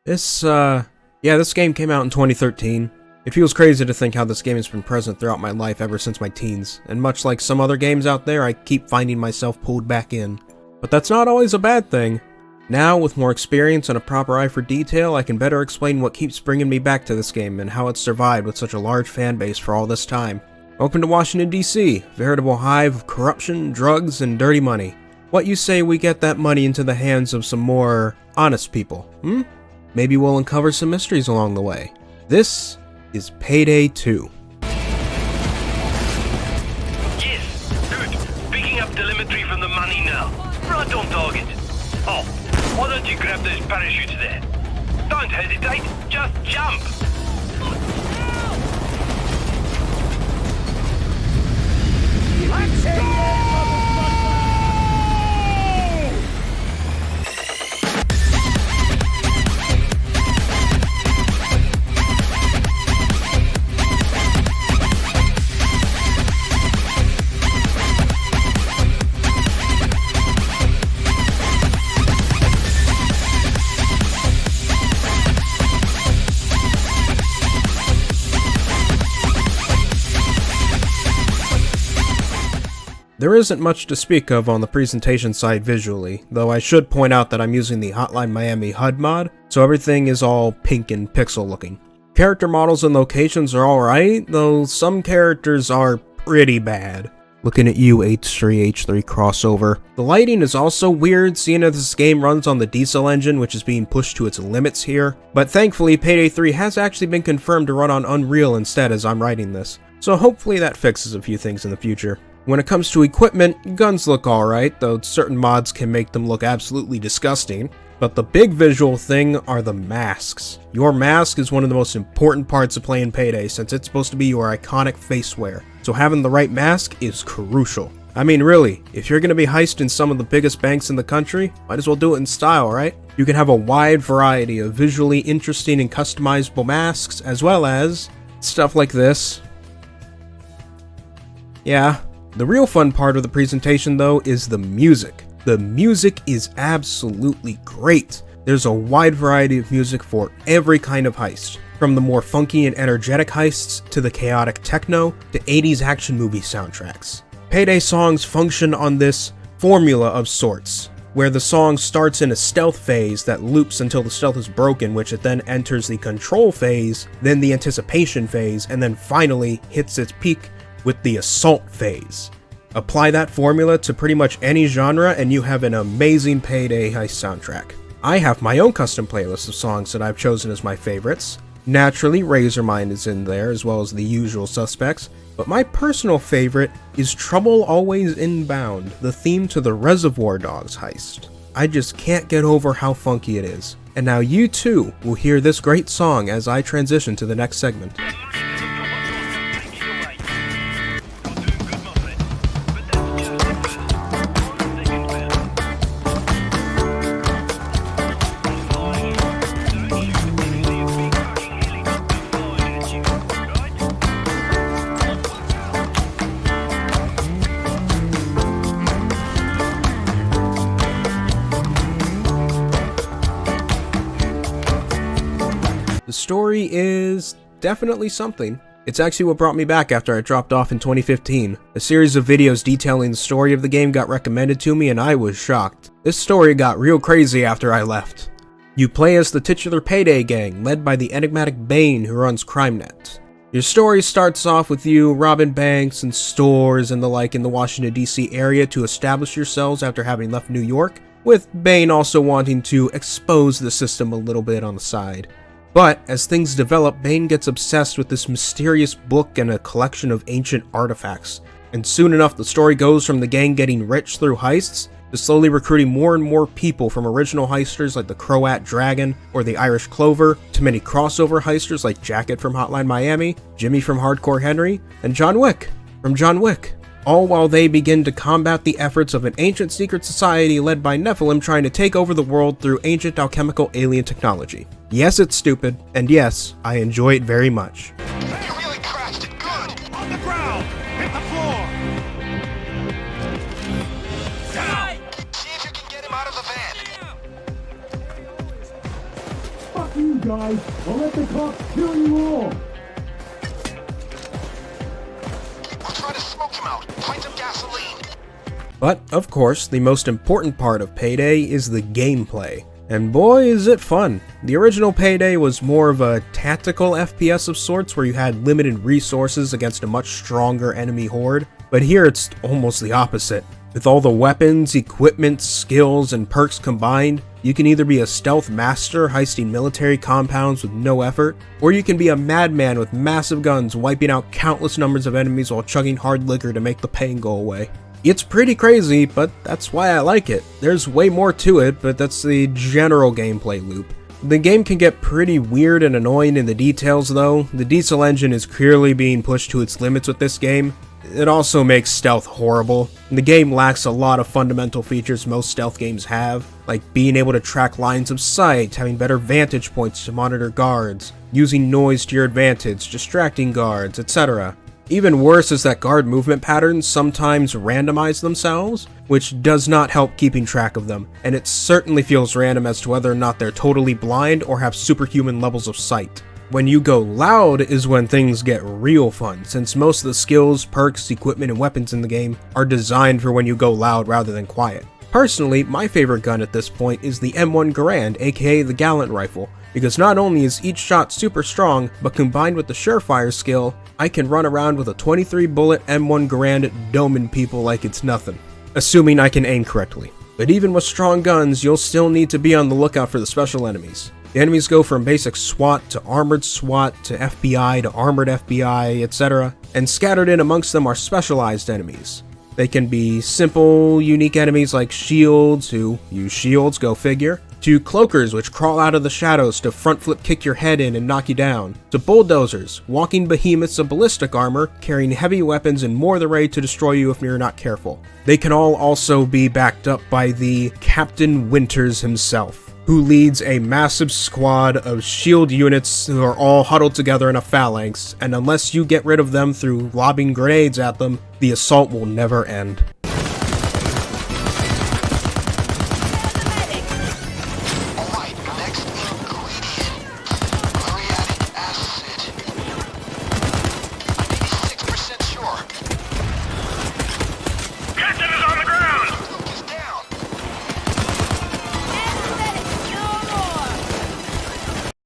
This game came out in 2013. It feels crazy to think how this game has been present throughout my life ever since my teens, and much like some other games out there, I keep finding myself pulled back in. But that's not always a bad thing. Now, with more experience and a proper eye for detail, I can better explain what keeps bringing me back to this game and how it's survived with such a large fan base for all this time. Open to Washington, D.C., veritable hive of corruption, drugs, and dirty money. What you say we get that money into the hands of some more honest people, Maybe we'll uncover some mysteries along the way. This is Payday 2. Yes, good. Picking up telemetry from the money now. Right on target. Oh, why don't you grab those parachutes there? Don't hesitate, just jump. Let's go! There isn't much to speak of on the presentation side visually, though I should point out that I'm using the Hotline Miami HUD mod, so everything is all pink and pixel looking. Character models and locations are alright, though some characters are pretty bad. Looking at you, H3 crossover. The lighting is also weird, seeing as this game runs on the diesel engine, which is being pushed to its limits here. But thankfully, Payday 3 has actually been confirmed to run on Unreal instead as I'm writing this, so hopefully that fixes a few things in the future. When it comes to equipment, guns look alright, though certain mods can make them look absolutely disgusting. But the big visual thing are the masks. Your mask is one of the most important parts of playing Payday, since it's supposed to be your iconic face wear. So having the right mask is crucial. I mean really, if you're going to be heisting some of the biggest banks in the country, might as well do it in style, right? You can have a wide variety of visually interesting and customizable masks, as well as stuff like this. Yeah. The real fun part of the presentation, though, is the music. The music is absolutely great. There's a wide variety of music for every kind of heist, from the more funky and energetic heists to the chaotic techno to 80s action movie soundtracks. Payday songs function on this formula of sorts, where the song starts in a stealth phase that loops until the stealth is broken, which it then enters the control phase, then the anticipation phase, and then finally hits its peak with the assault phase. Apply that formula to pretty much any genre and you have an amazing Payday heist soundtrack. I have my own custom playlist of songs that I've chosen as my favorites. Naturally, Razormind is in there as well as the usual suspects, but my personal favorite is Trouble Always Inbound, the theme to the Reservoir Dogs heist. I just can't get over how funky it is. And now you too will hear this great song as I transition to the next segment. The story is definitely something. It's actually what brought me back after I dropped off in 2015. A series of videos detailing the story of the game got recommended to me and I was shocked. This story got real crazy after I left. You play as the titular Payday gang, led by the enigmatic Bane who runs CrimeNet. Your story starts off with you robbing banks and stores and the like in the Washington, D.C. area to establish yourselves after having left New York, with Bane also wanting to expose the system a little bit on the side. But as things develop, Bane gets obsessed with this mysterious book and a collection of ancient artifacts, and soon enough the story goes from the gang getting rich through heists to slowly recruiting more and more people from original heisters like the Croat Dragon or the Irish Clover, to many crossover heisters like Jacket from Hotline Miami, Jimmy from Hardcore Henry, and John Wick from John Wick. All while they begin to combat the efforts of an ancient secret society led by Nephilim trying to take over the world through ancient alchemical alien technology. Yes, it's stupid, and yes, I enjoy it very much. You really crashed it good! On the ground! Hit the floor! Down! See if you can get him out of the van. guys, or let the cops kill you all! We'll try to smoke him out. Find some gasoline. But, of course, the most important part of Payday is the gameplay. And boy, is it fun. The original Payday was more of a tactical FPS of sorts where you had limited resources against a much stronger enemy horde, but here it's almost the opposite. With all the weapons, equipment, skills, and perks combined, you can either be a stealth master heisting military compounds with no effort, or you can be a madman with massive guns wiping out countless numbers of enemies while chugging hard liquor to make the pain go away. It's pretty crazy, but that's why I like it. There's way more to it, but that's the general gameplay loop. The game can get pretty weird and annoying in the details though. The diesel engine is clearly being pushed to its limits with this game. It also makes stealth horrible. The game lacks a lot of fundamental features most stealth games have, like being able to track lines of sight, having better vantage points to monitor guards, using noise to your advantage, distracting guards, etc. Even worse is that guard movement patterns sometimes randomize themselves, which does not help keeping track of them, and it certainly feels random as to whether or not they're totally blind or have superhuman levels of sight. When you go loud is when things get real fun, since most of the skills, perks, equipment, and weapons in the game are designed for when you go loud rather than quiet. Personally, my favorite gun at this point is the M1 Garand, aka the Gallant Rifle, because not only is each shot super strong, but combined with the Surefire skill, I can run around with a 23 bullet M1 Garand doming people like it's nothing. Assuming I can aim correctly. But even with strong guns, you'll still need to be on the lookout for the special enemies. The enemies go from basic SWAT to armored SWAT to FBI to armored FBI, etc. And scattered in amongst them are specialized enemies. They can be simple, unique enemies like shields, who use shields, go figure, to cloakers, which crawl out of the shadows to front flip kick your head in and knock you down, to bulldozers, walking behemoths of ballistic armor, carrying heavy weapons and more than ready to destroy you if you're not careful. They can all also be backed up by the Captain Winters himself, who leads a massive squad of shield units who are all huddled together in a phalanx, and unless you get rid of them through lobbing grenades at them, the assault will never end. Alright, next ingredient. Muriatic acid. I'm 86% sure. Captain is on the ground! Luke is down.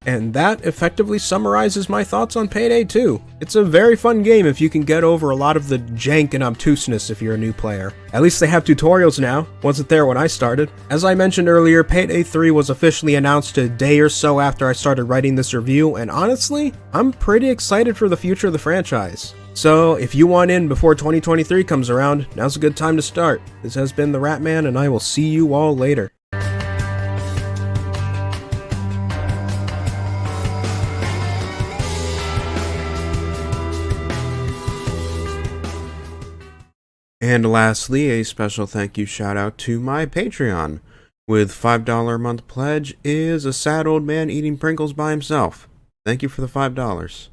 And that effectively summarizes my thoughts on Payday 2. It's a very fun game if you can get over a lot of the jank and obtuseness if you're a new player. At least they have tutorials now, wasn't there when I started. As I mentioned earlier, Payday 3 was officially announced a day or so after I started writing this review, and honestly, I'm pretty excited for the future of the franchise. So, if you want in before 2023 comes around, now's a good time to start. This has been TheRatMan, and I will see you all later. And lastly, a special thank you shout out to my Patreon. With $5 a month pledge is a sad old man eating Pringles by himself. Thank you for the $5.